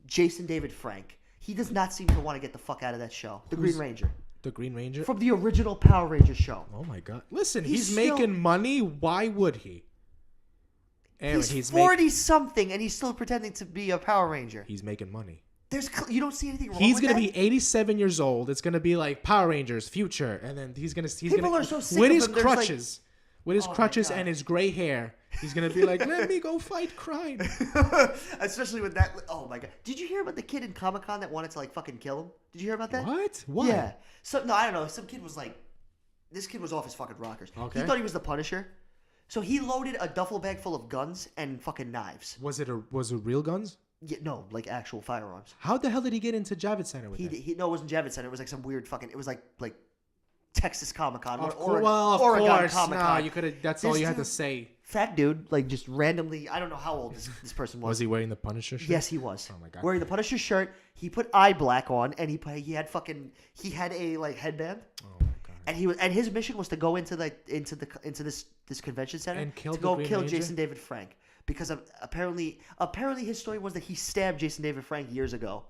Jason David Frank. He does not seem to want to get the fuck out of that show. The Green Ranger. The Green Ranger. From the original Power Rangers show. Oh my god! Listen, He's he's still- making money. Why would he? Aaron, He's 40 something and he's still pretending to be a Power Ranger. he's making money. You don't see anything wrong He's with gonna that? be 87 years old. It's gonna be like Power Rangers future, and then he's gonna People are so sick with of his him, there's, like- crutches, with his Oh my crutches God. and his gray hair. He's gonna be like, "Let me go fight crime." Especially with that. Oh my god! Did you hear about the kid in Comic-Con that wanted to like fucking kill him? Did you hear about that? What? Why? Yeah. So no, I don't know. Some kid was like, this kid was off his fucking rockers. Okay. He thought he was the Punisher, so he loaded a duffel bag full of guns and fucking knives. Was it real guns? Yeah, no, like actual firearms. How the hell did he get into Javits Center with that? He no, it wasn't Javits Center. It was like some weird fucking. It was like Texas Comic-Con or Of Oregon course. Comic-Con. Nah, you could have. That's all This you had to dude- say. Fat dude, like just randomly. I don't know how old this person was. Was he wearing the Punisher shirt? Yes, he was. Oh my God. Wearing the Punisher shirt. He put eye black on, and he had a like headband. Oh my god. and his mission was to go into this convention center And kill to the go Green kill Ranger? Jason David Frank because apparently his story was that he stabbed Jason David Frank years ago.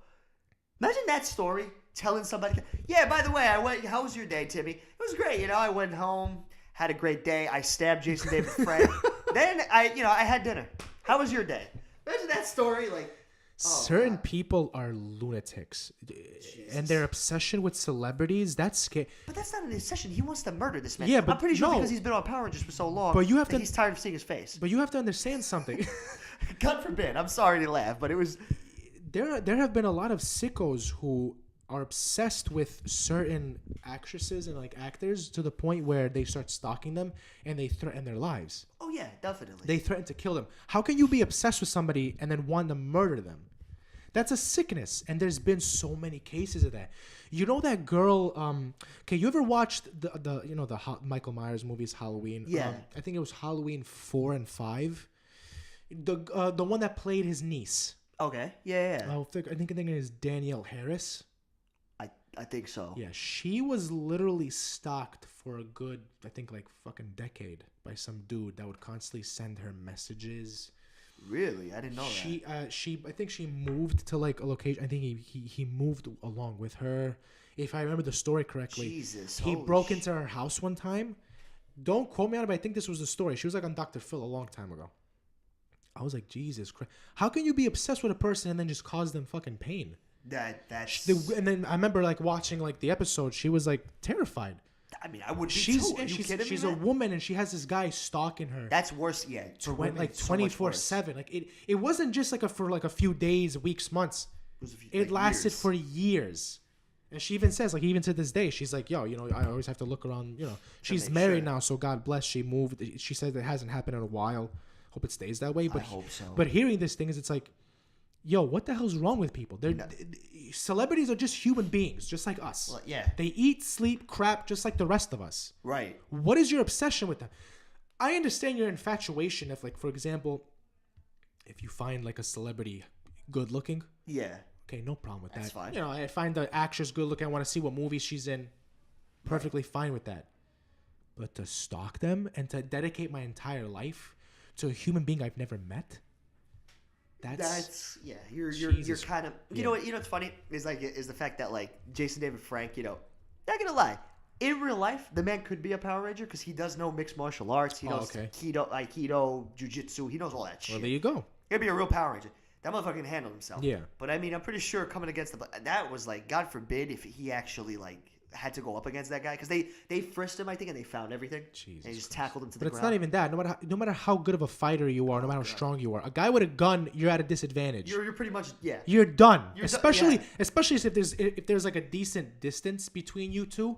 Imagine that story, telling somebody, yeah, by the way, how was your day, Timmy? It was great. You know, I went home, had a great day. I stabbed Jason David Frank. Then I had dinner. How was your day? Imagine that story, like. Certain people are lunatics. And their obsession with celebrities, that's scary. But that's not an obsession. He wants to murder this man. Yeah, but I'm pretty sure no. because he's been on Power Rangers for so long. But you have that to- he's tired of seeing his face. But you have to understand something. God forbid. I'm sorry to laugh, but it was. There have been a lot of sickos who are obsessed with certain actresses and like actors to the point where they start stalking them and they threaten their lives. Oh yeah, definitely. They threaten to kill them. How can you be obsessed with somebody and then want to murder them? That's a sickness, and there's been so many cases of that. You know that girl? Okay, you ever watched the Michael Myers movies Halloween? Yeah. I think it was Halloween 4 and 5. The one that played his niece. Okay. Yeah. I think her name is Danielle Harris. I think so. Yeah, she was literally stalked for a good, I think, like fucking decade by some dude that would constantly send her messages. Really, I didn't know that. I think she moved to like a location. I think he moved along with her. If I remember the story correctly, Jesus, he broke into her house one time. Don't quote me on it, but I think this was the story. She was like on Dr. Phil a long time ago. I was like, Jesus Christ, how can you be obsessed with a person and then just cause them fucking pain? That's. And then I remember like watching like the episode. She was like terrified. I mean, I would be She's too. Are you kidding me, she's a man? woman and she has this guy stalking her. That's worse. Yeah, for women, Like it's so much 24/7. Like it wasn't just like for like a few days, weeks, months. It lasted years. for years. And she even says, like, even to this day, she's like, yo, you know, I always have to look around, you know. She's make married sure. now, so God bless. She moved. She said it hasn't happened in a while. Hope it stays that way. But I hope so. But hearing this thing is, it's like, yo, what the hell's wrong with people? Celebrities are just human beings, just like us. Well, yeah. They eat, sleep, crap, just like the rest of us. Right. What is your obsession with them? I understand your infatuation if, like, for example, if you find, like, a celebrity good looking. Yeah. Okay, no problem with That's that. fine. You know, I find the actress good looking. I want to see what movie she's in. Perfectly fine with that. But to stalk them and to dedicate my entire life to a human being I've never met, that's yeah. You're kind of you Yeah. know what's funny is the fact that like Jason David Frank, you know, not gonna lie, in real life the man could be a Power Ranger because he does know mixed martial arts. He knows Aikido, Jiu-Jitsu. He knows all that shit. Well, there you go. He'd be a real Power Ranger. That motherfucker can handle himself. Yeah. But I mean, I'm pretty sure coming against that was like, God forbid if he actually like had to go up against that guy because they frisked him, I think, and they found everything. Jesus and they just Christ. tackled him to the But ground. it's not even that. No matter how good of a fighter you are, no matter how strong you are, a guy with a gun, you're at a disadvantage. You're pretty much yeah. You're done. You're especially done, especially if there's like a decent distance between you two,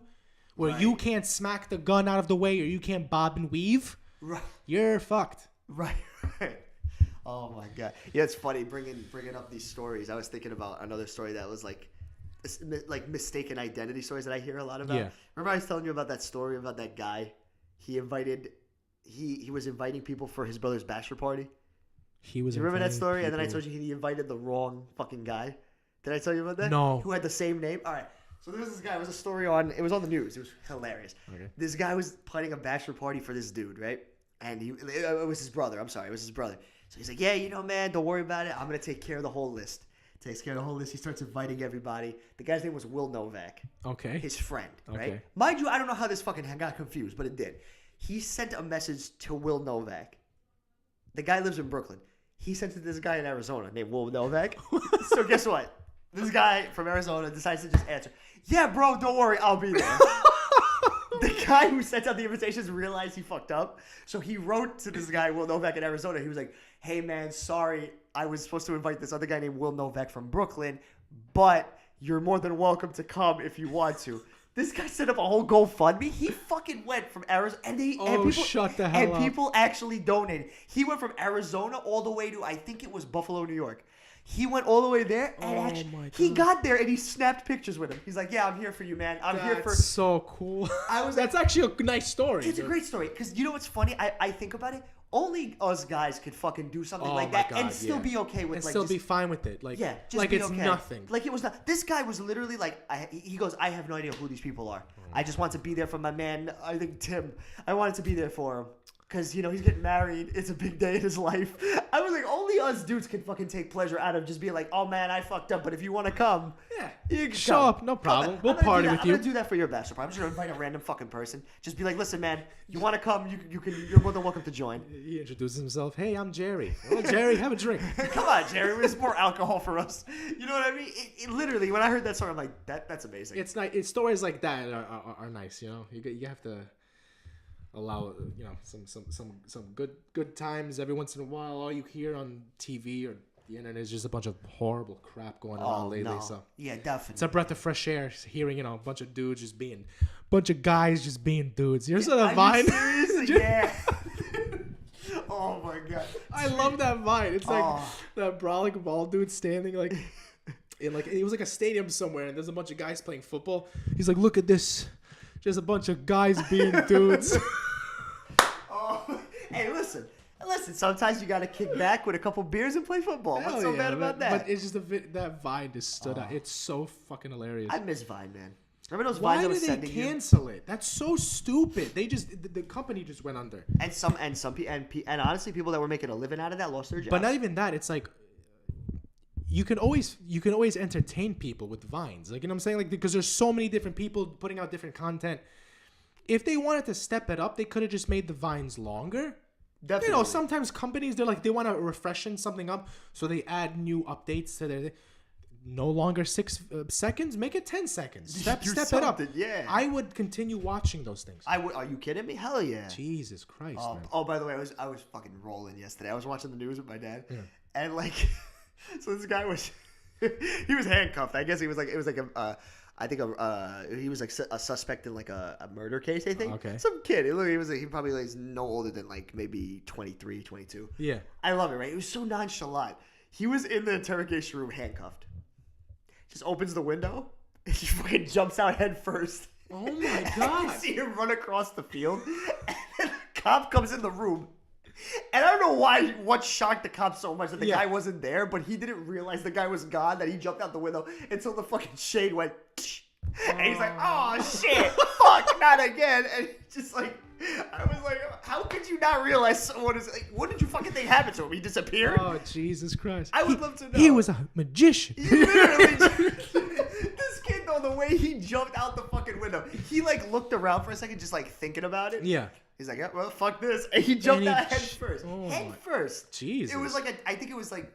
where Right. you can't smack the gun out of the way or you can't bob and weave. Right. You're fucked. Right. Oh my god. Yeah, it's funny bringing up these stories. I was thinking about another story that was like mistaken identity stories that I hear a lot about. Yeah. Remember I was telling you about that story about that guy? He was inviting people for his brother's bachelor party. He was. Do you remember that inviting story? And then I people- told you he invited the wrong fucking guy. Did I tell you about that? No. Who had the same name? All right. So there was this guy. It was a story it was on the news. It was hilarious. Okay. This guy was planning a bachelor party for this dude, right? And it was his brother. I'm sorry. It was his brother. So he's like, yeah, you know, man, don't worry about it. I'm going to take care of the whole list. Takes care of the whole list. He starts inviting everybody. The guy's name was Will Novak. Okay. His friend, right? Okay. Mind you, I don't know how this fucking got confused, but it did. He sent a message to Will Novak. The guy lives in Brooklyn. He sent it to this guy in Arizona named Will Novak. So guess what? This guy from Arizona decides to just answer. Yeah, bro, don't worry. I'll be there. The guy who sent out the invitations realized he fucked up. So he wrote to this guy, Will Novak in Arizona. He was like, hey, man, sorry. I was supposed to invite this other guy named Will Novak from Brooklyn, but you're more than welcome to come if you want to. This guy set up a whole GoFundMe. He fucking went from Arizona, and people, shut the hell up. people actually donated. He went from Arizona all the way to, I think it was Buffalo, New York. He went all the way there, and Oh actually, my he God. got there and he snapped pictures with him. He's like, "Yeah, I'm here for you, man. I'm here for." That's so cool. That's actually a nice story. It's a great story because you know what's funny? I think about it. Only us guys could fucking do something like that and still be okay with and like still just, be fine with it. Like, yeah, just like be it's okay. nothing. Like it was not. This guy was literally like, he goes, I have no idea who these people are. I just want to be there for my man. I think Tim. I wanted to be there for him. Because, you know, he's getting married. It's a big day in his life. I was like, only us dudes can fucking take pleasure out of just being like, oh, man, I fucked up. But if you want to come, Yeah. you can Show come. up. No problem. I'm We'll gonna party do that. with I'm you. going to do that for your bachelor party. I'm just going to invite a random fucking person. Just be like, listen, man, you want to come, you're more than welcome to join. He introduces himself. Hey, I'm Jerry. Oh, Jerry, have a drink. Come on, Jerry. There's more alcohol for us. You know what I mean? It literally, when I heard that song, I'm like, that's amazing. It's nice. It's stories like that are nice. You know, you have to allow some good times every once in a while. All you hear on TV or the internet is just a bunch of horrible crap going on lately. No. So Yeah, definitely. it's a breath of fresh air hearing a bunch of dudes just being, bunch of guys just being dudes. Here's a Vine. Seriously? Yeah. Oh my god. I love that Vine. It's like that brawling ball dude standing like in like it was like a stadium somewhere and there's a bunch of guys playing football. He's like, look at this. Just a bunch of guys being dudes. Hey, listen. Sometimes you gotta kick back with a couple beers and play football. What's so bad about that? But it's just that Vine just stood out. It's so fucking hilarious. I miss Vine, man. Remember those Why Vines I did was they sending you? cancel it? That's so stupid. They just the company just went under. And some people and honestly, people that were making a living out of that lost their jobs. But not even that. It's like you can always entertain people with Vines. Like, you know what I'm saying? Like, because there's so many different people putting out different content. If they wanted to step it up, they could have just made the Vines longer. Definitely. You know, sometimes companies, they want to refreshen something up, so they add new updates to their. No longer 6 seconds, make it 10 seconds. Step it up. Yeah. I would continue watching those things. Are you kidding me? Hell yeah. Jesus Christ, man. Oh, by the way, I was fucking rolling yesterday. I was watching the news with my dad, and like, so this guy was, he was handcuffed. I guess he was like, it was like he was like a suspect in like a murder case. I think. Okay. Some kid. He probably like no older than like maybe 23, 22. Yeah. I love it. Right. It was so nonchalant. He was in the interrogation room handcuffed. Just opens the window and he fucking jumps out head first. Oh my And God. you see him run across the field. And then the cop comes in the room. And I don't know what shocked the cop so much that the guy wasn't there, but he didn't realize the guy was gone, that he jumped out the window until the fucking shade went. And he's like, oh shit, fuck, not again. And just like, I was like, how could you not realize someone is like, what did you fucking think happened to him? He disappeared? Oh, Jesus Christ. I would love to know. He was a magician. He literally, this kid though, the way he jumped out the fucking window, he like looked around for a second, just like thinking about it. Yeah. He's like, yeah, well, fuck this, and he jumped out head first. Oh Head first. Jesus. It was like I think it was like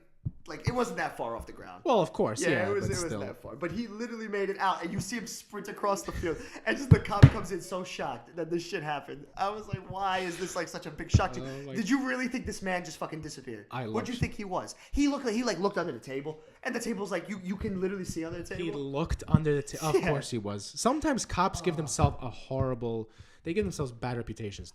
it wasn't that far off the ground. Well, of course, yeah. it was still. that far. But he literally made it out, and you see him sprint across the field, and just the cop comes in so shocked that this shit happened. I was like, why is this like such a big shock to you? Did you really think this man just fucking disappeared? What'd you think he was? He looked like he looked under the table, and the table's like you can literally see under the table. He looked under the table. Of course he was. Sometimes cops give themselves a horrible. They give themselves bad reputations.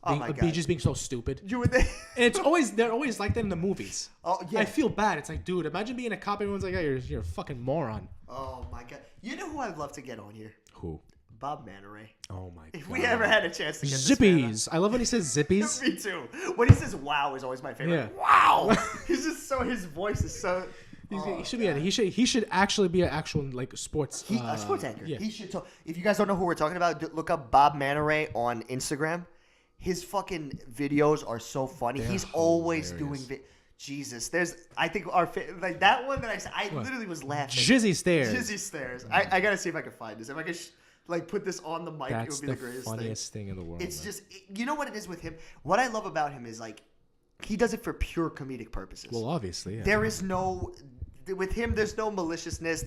Just being so stupid. You would think. And they're always like that in the movies. Oh yeah. I feel bad. It's like, dude, imagine being a cop. Everyone's like, hey, you're a fucking moron. Oh my god. You know who I'd love to get on here? Who? Bob Manaray. Oh my god. If we ever had a chance to get Zippies. I love when he says zippies. Me too. When he says "wow" is always my favorite. Yeah. Wow. He's just so. His voice is so. He should be. He should actually be an actual like sports. Sports anchor. Yeah. He should talk. If you guys don't know who we're talking about, look up Bob Manaray on Instagram. His fucking videos are so funny. He's always doing. Jesus, I think like that one that I said. I literally was laughing. Jizzy Stairs. Jizzy Stairs. I gotta see if I can find this. If I can. Like put this on the mic, it would be the greatest funniest thing in the world. It's just, you know what it is with him? What I love about him is like, he does it for pure comedic purposes. Well, obviously, yeah. There is no, with him, there's no maliciousness.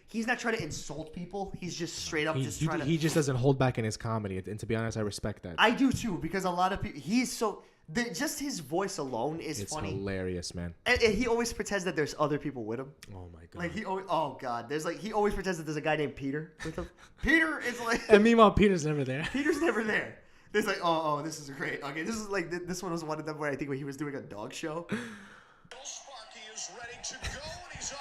He's not trying to insult people. He's just straight up trying to. He just doesn't hold back in his comedy. And to be honest, I respect that. I do too, because a lot of people, just his voice alone is funny. It's hilarious, man. And he always pretends that there's other people with him. Oh my god. Like he always pretends that there's a guy named Peter with him. Peter is like. And meanwhile, Peter's never there. Peter's never there. There's like, oh, this is great. Okay, this is like this one was one of them where I think when he was doing a dog show. Sparky is ready to go, and he's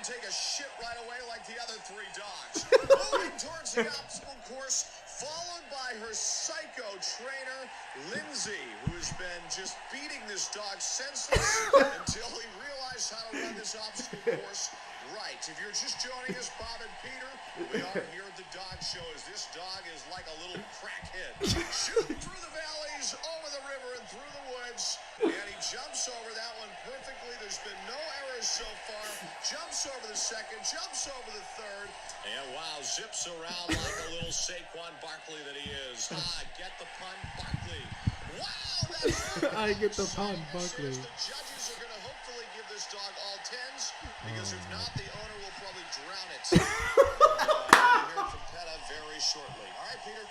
take a shit right away like the other 3 dogs. Moving towards the obstacle course, followed by her psycho trainer, Lindsay, who has been just beating this dog senseless until he realized how to run this obstacle course right. If you're just joining us, Bob and Peter, we are here at the dog show as this dog is like a little crackhead. Shooting through the valleys, over the river, and through the woods. And he jumps over that one perfectly. There's been no errors so far. Jumps over the second, jumps over the third. And wow, zips around like a little Saquon Barkley that he is. Get the pun, Barkley. Wow, that's I get the pun, Barkley. The judges are going to hopefully give this dog all 10s, because if not, the owner will probably drown it. We'll hear from PETA very shortly. All right, Peter.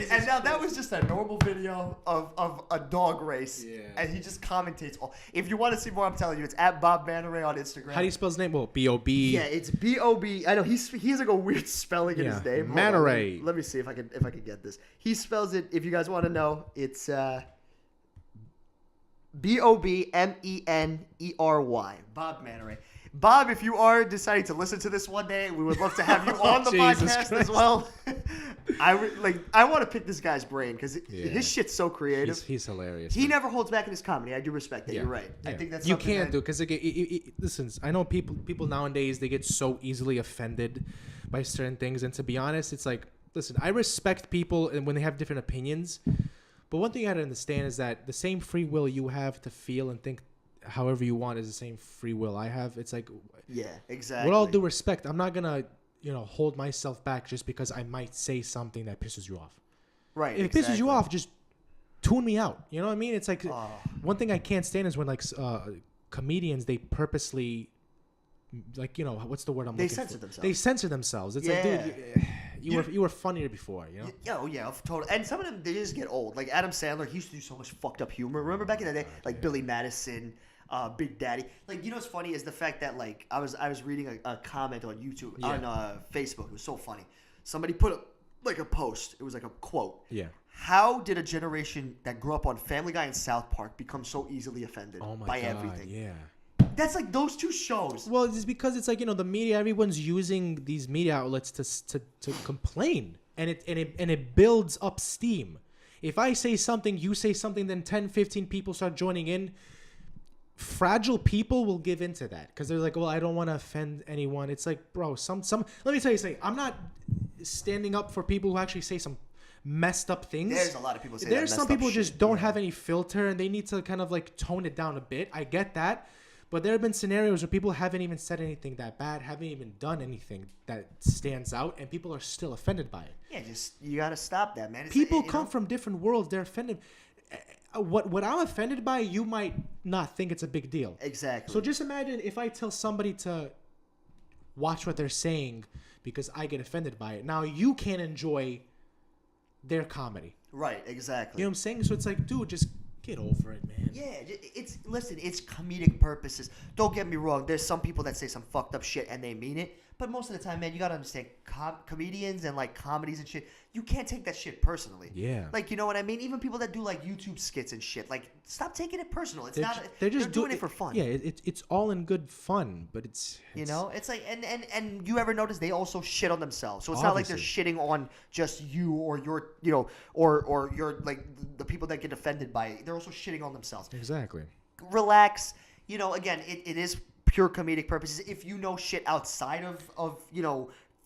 And now that was just a normal video of a dog race, and he just commentates. If you want to see more, I'm telling you, it's at Bob Maneray on Instagram. How do you spell his name? Well, B-O-B. Yeah, it's B-O-B. I know he has like a weird spelling in his name. Maneray. Let me see if I can get this. He spells it. If you guys want to know, it's B-O-B-M-E-N-E-R-Y. Bob Maneray. Bob, if you are deciding to listen to this one day, we would love to have you on the podcast as well. I want to pick this guy's brain because his shit's so creative. He's hilarious. He never holds back in his comedy. I do respect that. You're right. Yeah. I think that's you something can't do because listen. I know people nowadays they get so easily offended by certain things, and to be honest, it's like, listen, I respect people and when they have different opinions, but one thing you gotta understand is that the same free will you have to feel and think however you want is the same free will I have. It's like, yeah, exactly. With all due respect, I'm not gonna hold myself back just because I might say something that pisses you off. Right. If it pisses you off, just tune me out. You know what I mean? It's like one thing I can't stand is when comedians, they purposely, what's the word I'm looking for? They censor themselves. It's like, dude, you were funnier before, you know? Yeah, totally. And some of them, they just get old. Like Adam Sandler, he used to do so much fucked up humor. Remember back in the day, Billy Madison, Big Daddy. Like, what's funny is the fact that I was reading a comment on YouTube on Facebook. It was so funny. Somebody put a post. It was like a quote. Yeah. How did a generation that grew up on Family Guy and South Park become so easily offended by everything? Yeah. That's like those two shows. Well, it's because it's like, the media, everyone's using these media outlets to complain, and it builds up steam. If I say something, you say something, then 10, 15 people start joining in. Fragile people will give into that because they're like, well, I don't want to offend anyone. It's like, bro, some. Let me tell you something. I'm not standing up for people who actually say some messed up things. There's a lot of people say there's some people who just don't have any filter and they need to kind of tone it down a bit. I get that. But there have been scenarios where people haven't even said anything that bad, haven't even done anything that stands out, and people are still offended by it. Yeah, you got to stop that, man. People come from different worlds. They're offended. What I'm offended by, you might not think it's a big deal. Exactly. So just imagine if I tell somebody to watch what they're saying because I get offended by it. Now you can't enjoy their comedy. Right, exactly. You know what I'm saying? So it's like, dude, just get over it, man. Yeah, it's comedic purposes. Don't get me wrong. There's some people that say some fucked up shit and they mean it. But most of the time, man, you gotta understand, comedians and comedies and shit, you can't take that shit personally. Yeah. You know what I mean? Even people that do YouTube skits and shit, stop taking it personal. It's they're just doing it for fun. Yeah, it's all in good fun, but it's it's like and you ever notice they also shit on themselves. So it's not like they're shitting on just you or your or your the people that get offended by it. They're also shitting on themselves. Exactly. Relax. Again, it is pure comedic purposes. If you know shit outside of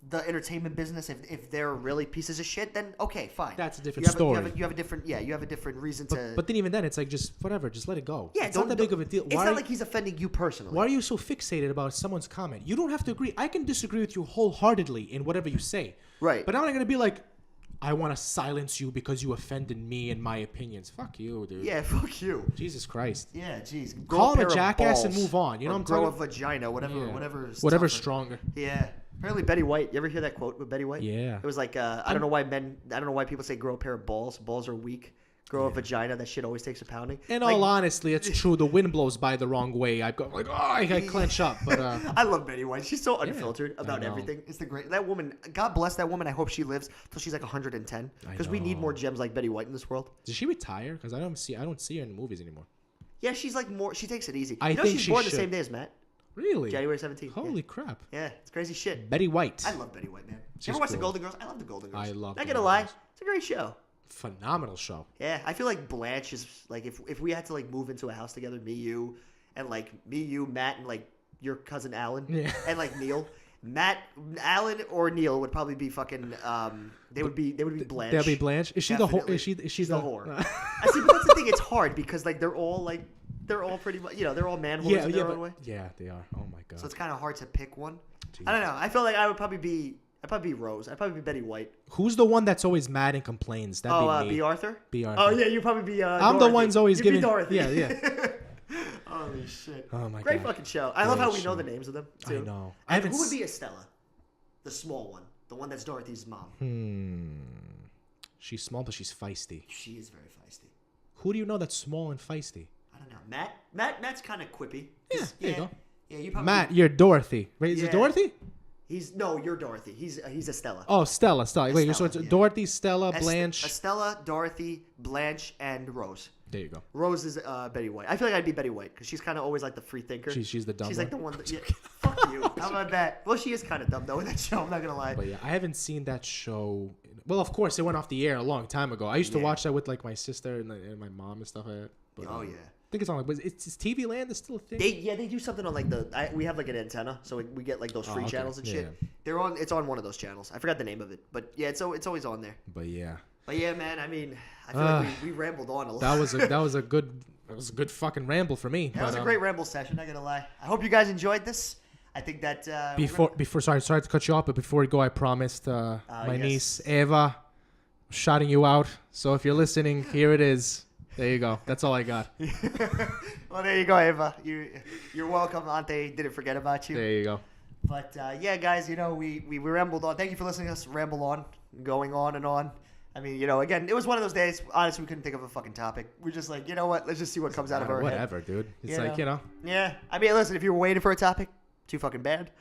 the entertainment business, if they're really pieces of shit, then okay, fine. That's a different story. You have a different reason to. But then even then, it's like just whatever, just let it go. Yeah, it's not that big of a deal. It's not like he's offending you personally. Why are you so fixated about someone's comment? You don't have to agree. I can disagree with you wholeheartedly in whatever you say. Right. But I'm not gonna be like, I want to silence you because you offended me and my opinions. Fuck you, dude. Yeah, fuck you. Jesus Christ. Yeah, jeez. Call him a jackass and move on. You know what I'm talking about? Grow a vagina, whatever's stronger. Yeah. Apparently Betty White. You ever hear that quote with Betty White? Yeah. It was like, I don't know why people say grow a pair of balls. Balls are weak. Grow a vagina. That shit always takes a pounding. In all honesty, it's true. The wind blows by the wrong way. I go I clench up. But I love Betty White. She's so unfiltered about everything. It's that woman. God bless that woman. I hope she lives till she's like 110. Because we need more gems like Betty White in this world. Did she retire? Because I don't see her in the movies anymore. Yeah, she's like more. She takes it easy. I you know think she's she born should. the same day as Matt. Really? January 17th. Holy crap. Yeah, it's crazy shit. Betty White. I love Betty White, man. She's You ever watch The cool. Golden Girls? I love The Golden Girls. I love Not The gonna Golden lie, Girls. it's a great show. Phenomenal show. Yeah, I feel like Blanche is like if we had to like move into a house together, me, you, Matt, and like your cousin Alan, Yeah. and like Neil. Alan or Neil would probably be fucking. They would be Blanche. They'll be Blanche. Is she the whore? Definitely. Is she She's the the whore. I see, but that's the thing. It's hard because like they're all pretty much they're all man whores in their own way. Yeah, they are. Oh my god. So it's kind of hard to pick one. Jeez. I don't know. I feel like I'd probably be Rose. I'd probably be Betty White. Who's the one that's always mad and complains? That'd be me. B. Arthur. B. Arthur. Oh yeah, you'd probably be. I'm Dorothy. the one's always You'd giving. Be Dorothy. Yeah. Holy shit. Oh my Great god. fucking show. I love how Great we know show. the names of them I too. know. And who would be Estella? The small one, the one that's Dorothy's mom. She's small, but she's feisty. She is very feisty. Who do you know that's small and feisty? I don't know. Matt's kind of quippy. Yeah, there you go. Yeah, you probably. Matt, you're Dorothy. Right? Is it Yeah. Dorothy? You're Dorothy. He's Estella. Oh, Stella. Wait, so Estella, it's yeah. Dorothy, Stella, Blanche. Estella, Dorothy, Blanche, and Rose. There you go. Rose is Betty White. I feel like I'd be Betty White because she's kind of always like the free thinker. She's the dumb She's one. like the one. That, yeah, fuck you. How about that? Well, she is kind of dumb though in that show. I'm not gonna lie. But yeah, I haven't seen that show. Well, of course, it went off the air a long time ago. I used to Yeah. watch that with like my sister and my mom and stuff like that. But, Oh yeah. I think it's on like, but it's TV Land is still a thing. They do something on like we have like an antenna, so we get like those free okay. channels and Yeah, shit. yeah. It's on one of those channels. I forgot the name of it, but yeah, it's always on there. But yeah, But yeah, man, I mean, I feel like we rambled on a lot. that was a good fucking ramble for me. That was a great ramble session. Not gonna lie. I hope you guys enjoyed this. I think that Before sorry to cut you off, but before we go, I promised my yes. niece Eva, shouting you out. So if you're listening, here it is. There you go. That's all I got. Well, there you go, Eva. You're welcome. Auntie didn't forget about you. There you go. But yeah, guys, we rambled on. Thank you for listening to us ramble on, going on and on. I mean, again, it was one of those days. Honestly, we couldn't think of a fucking topic. We're just like, you know what? Let's just see what comes out of our head. Whatever, dude. It's like, Yeah. I mean, listen, if you were waiting for a topic, too fucking bad.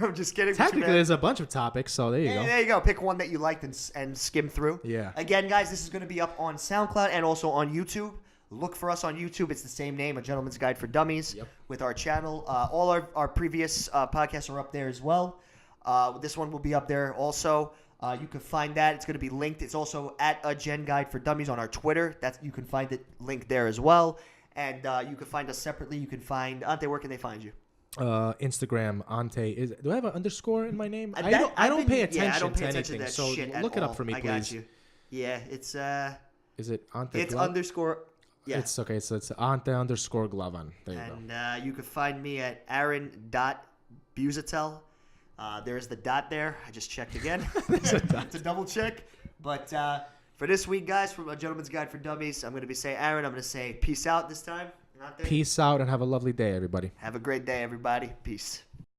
I'm just kidding. Technically, there's a bunch of topics, so there you go. There you go. Pick one that you liked and skim through. Yeah. Again, guys, this is going to be up on SoundCloud and also on YouTube. Look for us on YouTube. It's the same name, A Gentleman's Guide for Dummies, Yep. with our channel. All our previous podcasts are up there as well. This one will be up there also. You can find that. It's going to be linked. It's also at A Gen Guide for Dummies on our Twitter. You can find it linked there as well. And you can find us separately. You can find Ante. Where can they find you? Instagram, Ante. Do I have an underscore in my name? I That- don't pay attention I don't pay to attention anything. to that So shit at look it all. up for me, I please. got you. Yeah, it's Is it Ante? it's Glav? underscore. Yeah. It's okay. So it's Ante _ Glavan. There you go. And you can find me at Aaron.Buzatel. There's the dot there. I just checked again. It's a double check. But for this week, guys, from A Gentleman's Guide for Dummies, I'm going to be saying Aaron. I'm going to say peace out this time. Not there. Peace out and have a lovely day, everybody. Have a great day, everybody. Peace.